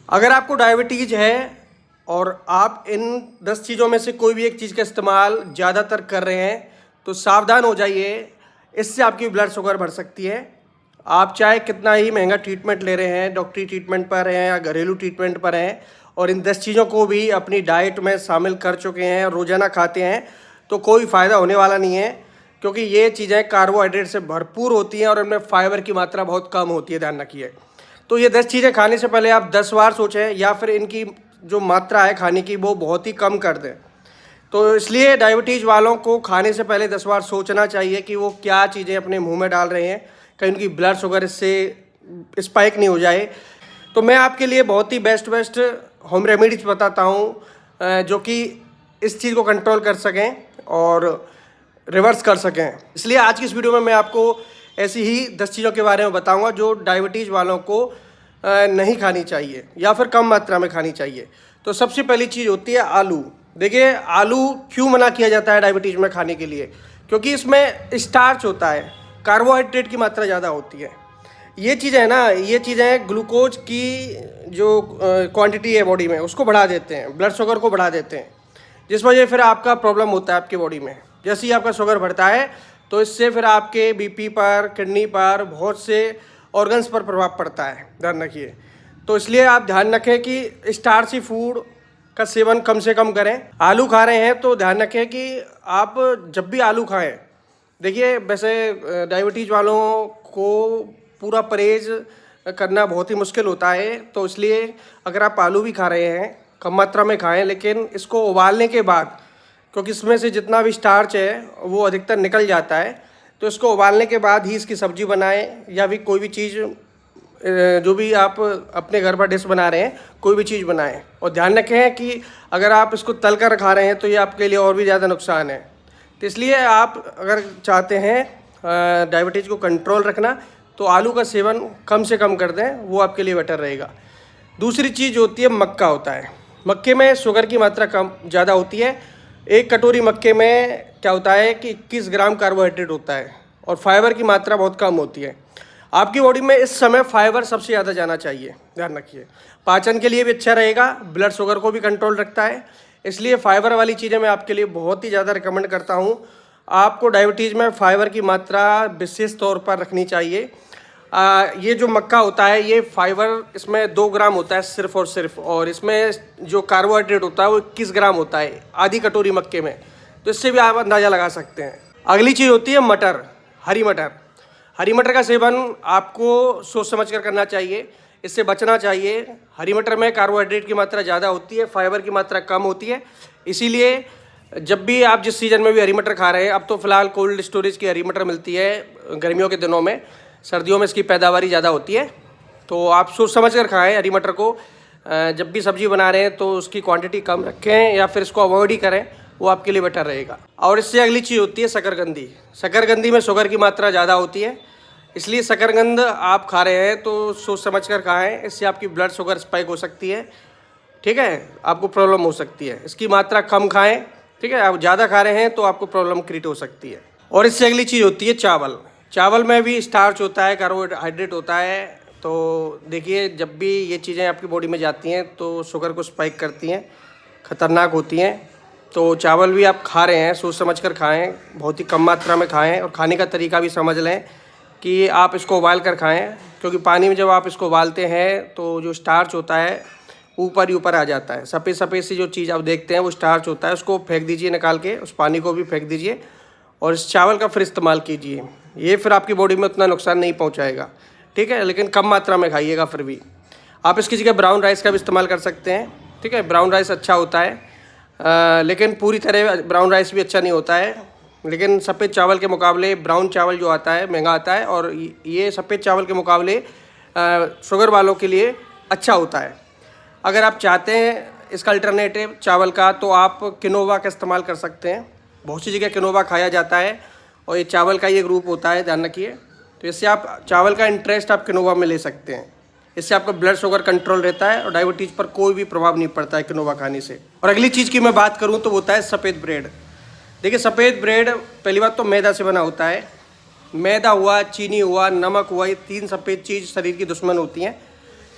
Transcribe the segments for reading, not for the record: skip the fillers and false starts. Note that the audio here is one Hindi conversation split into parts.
अगर आपको डायबिटीज़ है और आप इन 10 चीज़ों में से कोई भी एक चीज़ का इस्तेमाल ज़्यादातर कर रहे हैं तो सावधान हो जाइए। इससे आपकी ब्लड शुगर बढ़ सकती है। आप चाहे कितना ही महंगा ट्रीटमेंट ले रहे हैं, डॉक्टरी ट्रीटमेंट पर हैं या घरेलू ट्रीटमेंट पर हैं, और इन 10 चीज़ों को भी अपनी डाइट में शामिल कर चुके हैं और रोज़ाना खाते हैं तो कोई फ़ायदा होने वाला नहीं है, क्योंकि ये चीज़ें कार्बोहाइड्रेट से भरपूर होती हैं और इनमें फाइबर की मात्रा बहुत कम होती है, ध्यान रखिए। तो ये 10 चीज़ें खाने से पहले आप 10 बार सोचें या फिर इनकी जो मात्रा है खाने की वो बहुत ही कम कर दें। तो इसलिए डायबिटीज़ वालों को खाने से पहले 10 बार सोचना चाहिए कि वो क्या चीज़ें अपने मुंह में डाल रहे हैं, कहीं उनकी ब्लड शुगर इससे स्पाइक नहीं हो जाए। तो मैं आपके लिए बहुत ही बेस्ट होम रेमेडीज बताता हूँ जो कि इस चीज़ को कंट्रोल कर सकें और रिवर्स कर सकें। इसलिए आज की इस वीडियो में मैं आपको ऐसी ही 10 चीज़ों के बारे में बताऊंगा जो डायबिटीज़ वालों को नहीं खानी चाहिए या फिर कम मात्रा में खानी चाहिए। तो सबसे पहली चीज़ होती है आलू। देखिए, आलू क्यों मना किया जाता है डायबिटीज़ में खाने के लिए? क्योंकि इसमें स्टार्च होता है, कार्बोहाइड्रेट की मात्रा ज़्यादा होती है। ये चीज़ें है ना, ये चीज़ें ग्लूकोज की जो क्वांटिटी है बॉडी में उसको बढ़ा देते हैं, ब्लड शुगर को बढ़ा देते हैं, जिस वजह फिर आपका प्रॉब्लम होता है आपकी बॉडी में। जैसे ही आपका शुगर बढ़ता है तो इससे फिर आपके बीपी पर, किडनी पर, बहुत से ऑर्गन्स पर प्रभाव पड़ता है, ध्यान रखिए। तो इसलिए आप ध्यान रखें कि स्टार्ची फूड का सेवन कम से कम करें। आलू खा रहे हैं तो ध्यान रखें कि आप जब भी आलू खाएं, देखिए वैसे डायबिटीज़ वालों को पूरा परहेज करना बहुत ही मुश्किल होता है, तो इसलिए अगर आप आलू भी खा रहे हैं कम मात्रा में खाएं, लेकिन इसको उबालने के बाद, क्योंकि इसमें से जितना भी स्टार्च है वो अधिकतर निकल जाता है, तो इसको उबालने के बाद ही इसकी सब्ज़ी बनाएं या भी कोई भी चीज़ जो भी आप अपने घर पर डिश बना रहे हैं कोई भी चीज़ बनाएं। और ध्यान रखें कि अगर आप इसको तल कर खा रहे हैं तो ये आपके लिए और भी ज़्यादा नुकसान है। तो इसलिए आप अगर चाहते हैं डायबिटीज़ को कंट्रोल रखना तो आलू का सेवन कम से कम कर दें, वो आपके लिए बेटर रहेगा। दूसरी चीज़ होती है मक्का होता है। मक्के में शुगर की मात्रा कम ज़्यादा होती है। एक कटोरी मक्के में क्या होता है कि 21 ग्राम कार्बोहाइड्रेट होता है और फाइबर की मात्रा बहुत कम होती है। आपकी बॉडी में इस समय फाइबर सबसे ज़्यादा जाना चाहिए, ध्यान रखिए। पाचन के लिए भी अच्छा रहेगा, ब्लड शुगर को भी कंट्रोल रखता है, इसलिए फाइबर वाली चीज़ें मैं आपके लिए बहुत ही ज़्यादा रिकमेंड करता हूँ। आपको डायबिटीज़ में फाइबर की मात्रा विशेष तौर पर रखनी चाहिए। ये जो मक्का होता है ये फाइबर इसमें 2 ग्राम होता है सिर्फ और सिर्फ, और इसमें जो कार्बोहाइड्रेट होता है वो 21 ग्राम होता है आधी कटोरी मक्के में। तो इससे भी आप अंदाज़ा लगा सकते हैं। अगली चीज़ होती है मटर, हरी मटर। हरी मटर का सेवन आपको सोच समझ कर करना चाहिए, इससे बचना चाहिए। हरी मटर में कार्बोहाइड्रेट की मात्रा ज़्यादा होती है, फाइबर की मात्रा कम होती है। इसीलिए जब भी आप जिस सीज़न में भी हरी मटर खा रहे हैं, अब तो फ़िलहाल कोल्ड स्टोरेज की हरी मटर मिलती है गर्मियों के दिनों में, सर्दियों में इसकी पैदावारी ज़्यादा होती है, तो आप सोच समझ कर खाएँ हरी मटर को। जब भी सब्ज़ी बना रहे हैं तो उसकी क्वांटिटी कम रखें या फिर इसको अवॉइड ही करें, वो आपके लिए बेटर रहेगा। और इससे अगली चीज़ होती है शकरकंदी। शकरकंदी में शुगर की मात्रा ज़्यादा होती है, इसलिए शकरकंद आप खा रहे हैं तो सोच समझ कर खाएँ, इससे आपकी ब्लड शुगर स्पाइक हो सकती है, ठीक है, आपको प्रॉब्लम हो सकती है। इसकी मात्रा कम खाएँ, ठीक है। आप ज़्यादा खा रहे हैं तो आपको प्रॉब्लम क्रिएट हो सकती है। और इससे अगली चीज़ होती है चावल। चावल में भी स्टार्च होता है, कार्बोहाइड्रेट होता है। तो देखिए, जब भी ये चीज़ें आपकी बॉडी में जाती हैं तो शुगर को स्पाइक करती हैं, ख़तरनाक होती हैं। तो चावल भी आप खा रहे हैं सोच समझ कर खाएँ, बहुत ही कम मात्रा में खाएँ, और खाने का तरीका भी समझ लें कि आप इसको उबाल कर खाएँ, क्योंकि पानी में जब आप इसको उबालते हैं तो जो स्टार्च होता है ऊपर ही ऊपर आ जाता है। सफ़ेद सफ़ेद सी जो चीज़ आप देखते हैं वो स्टार्च होता है, उसको फेंक दीजिए निकाल के, उस पानी को भी फेंक दीजिए और इस चावल का फिर इस्तेमाल कीजिए। ये फिर आपकी बॉडी में उतना नुकसान नहीं पहुंचाएगा, ठीक है, लेकिन कम मात्रा में खाइएगा। फिर भी आप इसकी जगह ब्राउन राइस का भी इस्तेमाल कर सकते हैं, ठीक है। ब्राउन राइस अच्छा होता है, लेकिन पूरी तरह ब्राउन राइस भी अच्छा नहीं होता है, लेकिन सफ़ेद चावल के मुकाबले ब्राउन चावल जो आता है महंगा आता है, और ये सफ़ेद चावल के मुकाबले शुगर वालों के लिए अच्छा होता है। अगर आप चाहते हैं इसका अल्टरनेटिव चावल का तो आप किनोवा का इस्तेमाल कर सकते हैं। बहुत सी जगह किनोवा खाया जाता है और ये चावल का ये ग्रुप होता है, ध्यान रखिए। तो इससे आप चावल का इंटरेस्ट आप किनोवा में ले सकते हैं। इससे आपका ब्लड शुगर कंट्रोल रहता है और डायबिटीज़ पर कोई भी प्रभाव नहीं पड़ता है किनोवा खाने से। और अगली चीज़ की मैं बात करूँ तो वो होता है सफ़ेद ब्रेड। देखिए, सफ़ेद ब्रेड पहली बात तो मैदा से बना होता है। मैदा हुआ, चीनी हुआ, नमक हुआ, ये 3 सफ़ेद चीज़ शरीर की दुश्मन होती हैं।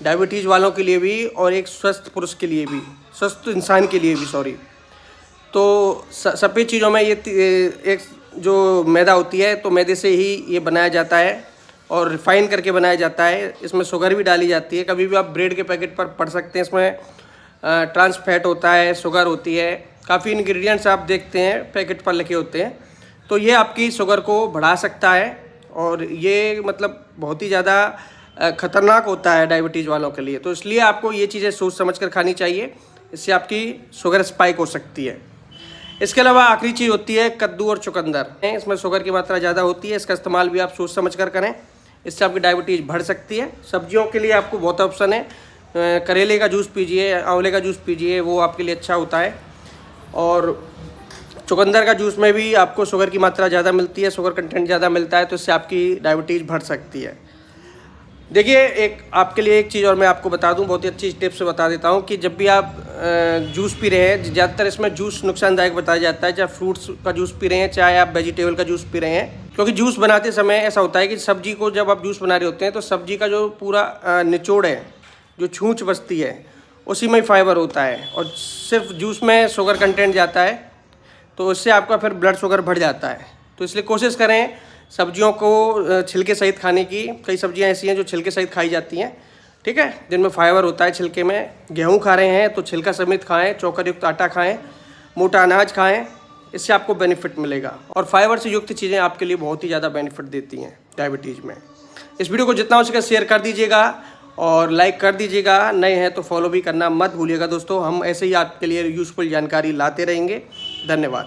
डायबिटीज़ वालों के लिए भी और एक स्वस्थ पुरुष के लिए भी, स्वस्थ इंसान के लिए भी, सॉरी। तो सभी चीज़ों में ये एक जो मैदा होती है, तो मैदे से ही ये बनाया जाता है और रिफ़ाइन करके बनाया जाता है। इसमें शुगर भी डाली जाती है। कभी भी आप ब्रेड के पैकेट पर पढ़ सकते हैं, इसमें ट्रांस फैट होता है, शुगर होती है, काफ़ी इंग्रेडिएंट्स आप देखते हैं पैकेट पर लिखे होते हैं। तो ये आपकी शुगर को बढ़ा सकता है और ये मतलब बहुत ही ज़्यादा ख़तरनाक होता है डायबिटीज़ वालों के लिए। तो इसलिए आपको ये चीज़ें सोच समझ कर खानी चाहिए, इससे आपकी शुगर स्पाइक हो सकती है। इसके अलावा आखिरी चीज़ होती है कद्दू और चुकंदर। इसमें शुगर की मात्रा ज़्यादा होती है, इसका इस्तेमाल भी आप सोच समझ कर करें, इससे आपकी डायबिटीज़ बढ़ सकती है। सब्जियों के लिए आपको बहुत ऑप्शन है, करेले का जूस पीजिए, आंवले का जूस पीजिए, वो आपके लिए अच्छा होता है। और चुकंदर का जूस में भी आपको शुगर की मात्रा ज़्यादा मिलती है, शुगर कंटेंट ज़्यादा मिलता है, तो इससे आपकी डायबिटीज़ बढ़ सकती है। देखिए, एक आपके लिए एक चीज़ और मैं आपको बता दूं, बहुत ही अच्छी टिप्स बता देता हूं कि जब भी आप जूस पी रहे हैं, ज़्यादातर इसमें जूस नुकसानदायक बताया जाता है, चाहे फ्रूट्स का जूस पी रहे हैं, चाहे आप वेजिटेबल का जूस पी रहे हैं। क्योंकि जूस बनाते समय ऐसा होता है कि सब्जी को जब आप जूस बना रहे होते हैं तो सब्जी का जो पूरा निचोड़ है, जो छूंछ बचती है, उसी में फाइबर होता है और सिर्फ जूस में शुगर कंटेंट जाता है, तो उससे आपका फिर ब्लड शुगर बढ़ जाता है। तो इसलिए कोशिश करें सब्जियों को छिलके सहित खाने की। कई सब्जियां ऐसी हैं जो छिलके सहित खाई जाती हैं, ठीक है, जिनमें फाइबर होता है छिलके में। गेहूं खा रहे हैं तो छिलका समेत खाएं, चोकर युक्त आटा खाएं, मोटा अनाज खाएं, इससे आपको बेनिफिट मिलेगा। और फाइबर से युक्त चीज़ें आपके लिए बहुत ही ज़्यादा बेनिफिट देती हैं डायबिटीज़ में। इस वीडियो को जितना हो सके शेयर कर दीजिएगा और लाइक कर दीजिएगा। नए हैं तो फॉलो भी करना मत भूलिएगा दोस्तों। हम ऐसे ही आपके लिए यूज़फुल जानकारी लाते रहेंगे। धन्यवाद।